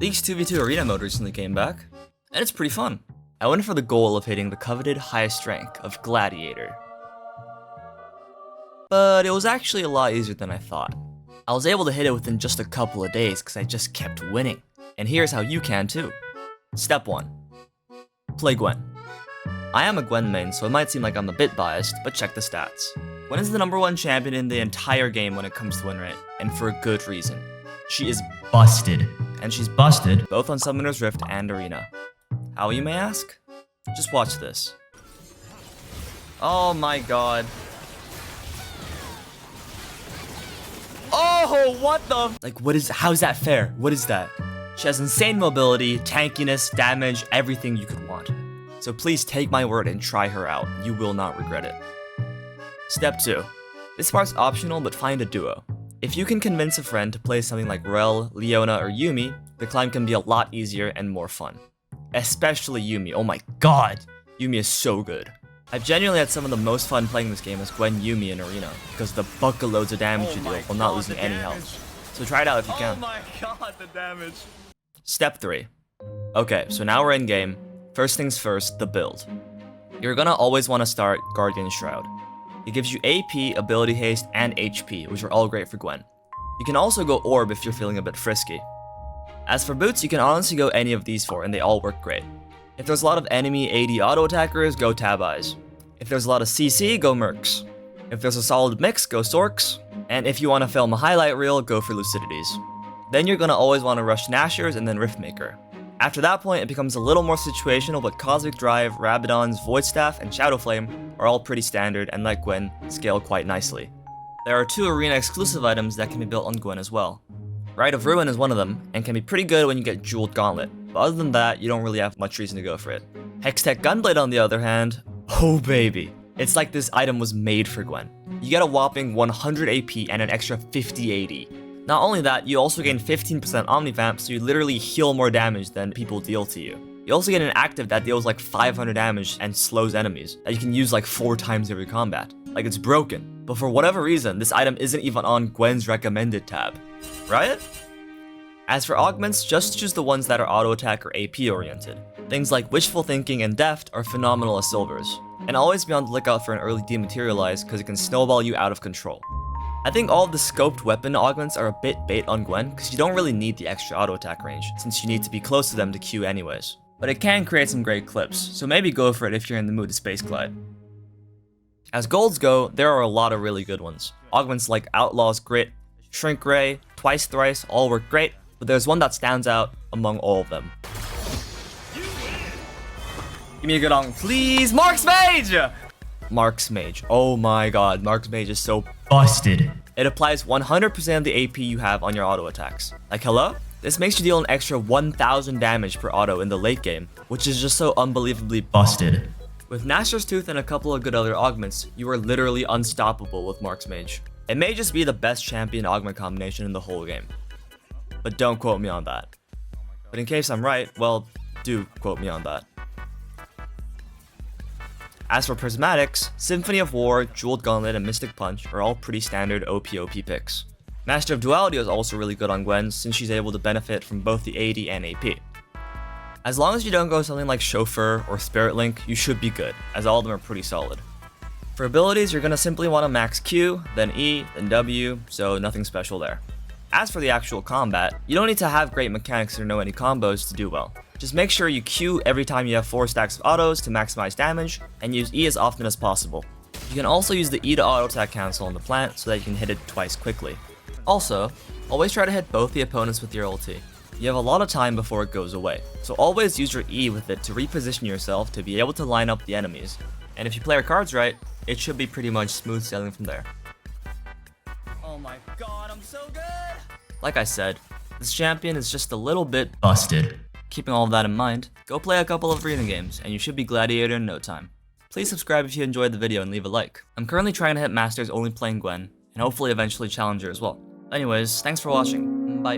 League's 2v2 arena mode recently came back, and it's pretty fun. I went for the goal of hitting the coveted highest rank of Gladiator. But it was actually a lot easier than I thought. I was able to hit it within just a couple of days because I just kept winning. And here's how you can too. Step 1. Play Gwen. I am a Gwen main, so it might seem like I'm a bit biased, but check the stats. Gwen is the #1 champion in the entire game when it comes to win rate, and for a good reason. She is busted. And she's busted both on Summoner's Rift and Arena. How, you may ask? Just watch this. Oh my god. Oh, what the? Like, how's that fair? What is that? She has insane mobility, tankiness, damage, everything you could want. So please take my word and try her out. You will not regret it. Step 2. This part's optional, but find a duo. If you can convince a friend to play something like RatIRL, Leona, or Yuumi, the climb can be a lot easier and more fun. Especially Yuumi. Oh my god! Yuumi is so good. I've genuinely had some of the most fun playing this game as Gwen Yuumi in Arena, because of the bucket loads of damage you deal while not losing any health. So try it out if you can. Oh my god, the damage! Step 3. Okay, so now we're in game. First things first, the build. You're gonna always want to start Guardian Shroud. It gives you AP, Ability Haste, and HP, which are all great for Gwen. You can also go Orb if you're feeling a bit frisky. As for boots, you can honestly go any of these 4, and they all work great. If there's a lot of enemy AD auto attackers, go Tab Eyes. If there's a lot of CC, go Mercs. If there's a solid mix, go Sorks. And if you want to film a highlight reel, go for Lucidities. Then you're gonna always want to rush Nashers and then Riftmaker. After that point, it becomes a little more situational, but Cosmic Drive, Rabadon's Void Staff, and Shadow Flame are all pretty standard and, like Gwen, scale quite nicely. There are 2 arena exclusive items that can be built on Gwen as well. Rite of Ruin is one of them, and can be pretty good when you get Jeweled Gauntlet, but other than that, you don't really have much reason to go for it. Hextech Gunblade on the other hand, oh baby. It's like this item was made for Gwen. You get a whopping 100 AP and an extra 50 AD. Not only that, you also gain 15% Omnivamp, so you literally heal more damage than people deal to you. You also get an active that deals like 500 damage and slows enemies, that you can use like 4 times every combat. Like, it's broken. But for whatever reason, this item isn't even on Gwen's recommended tab. Right? As for augments, just choose the ones that are auto attack or AP oriented. Things like Wishful Thinking and Deft are phenomenal as silvers. And always be on the lookout for an early dematerialize because it can snowball you out of control. I think all of the scoped weapon augments are a bit bait on Gwen because you don't really need the extra auto attack range since you need to be close to them to Q anyways. But it can create some great clips, so maybe go for it if you're in the mood to space glide. As golds go, there are a lot of really good ones. Augments like Outlaw's Grit, Shrink Ray, Twice Thrice all work great, but there's one that stands out among all of them. Give me a good augment, please! Mark's Mage! Mark's Mage. Oh my god, Mark's Mage is so busted. It applies 100% of the AP you have on your auto attacks. Like, hello? This makes you deal an extra 1000 damage per auto in the late game, which is just so unbelievably busted. With Nashor's Tooth and a couple of good other augments, you are literally unstoppable with Mark's Mage. It may just be the best champion augment combination in the whole game. But don't quote me on that. But in case I'm right, well, do quote me on that. As for prismatics, Symphony of War, Jeweled Gauntlet, and Mystic Punch are all pretty standard OP picks. Master of Duality is also really good on Gwen since she's able to benefit from both the AD and AP. As long as you don't go something like Chauffeur or Spirit Link, you should be good, as all of them are pretty solid. For abilities, you're going to simply want to max Q, then E, then W, so nothing special there. As for the actual combat, you don't need to have great mechanics or know any combos to do well. Just make sure you Q every time you have 4 stacks of autos to maximize damage, and use E as often as possible. You can also use the E to auto attack cancel on the plant so that you can hit it twice quickly. Also, always try to hit both the opponents with your ulti. You have a lot of time before it goes away, so always use your E with it to reposition yourself to be able to line up the enemies. And if you play your cards right, it should be pretty much smooth sailing from there. Oh my god, I'm so good! Like I said, this champion is just a little bit busted. Keeping all of that in mind, go play a couple of arena games, and you should be Gladiator in no time. Please subscribe if you enjoyed the video and leave a like. I'm currently trying to hit Masters only playing Gwen, and hopefully eventually Challenger as well. Anyways, thanks for watching. Bye.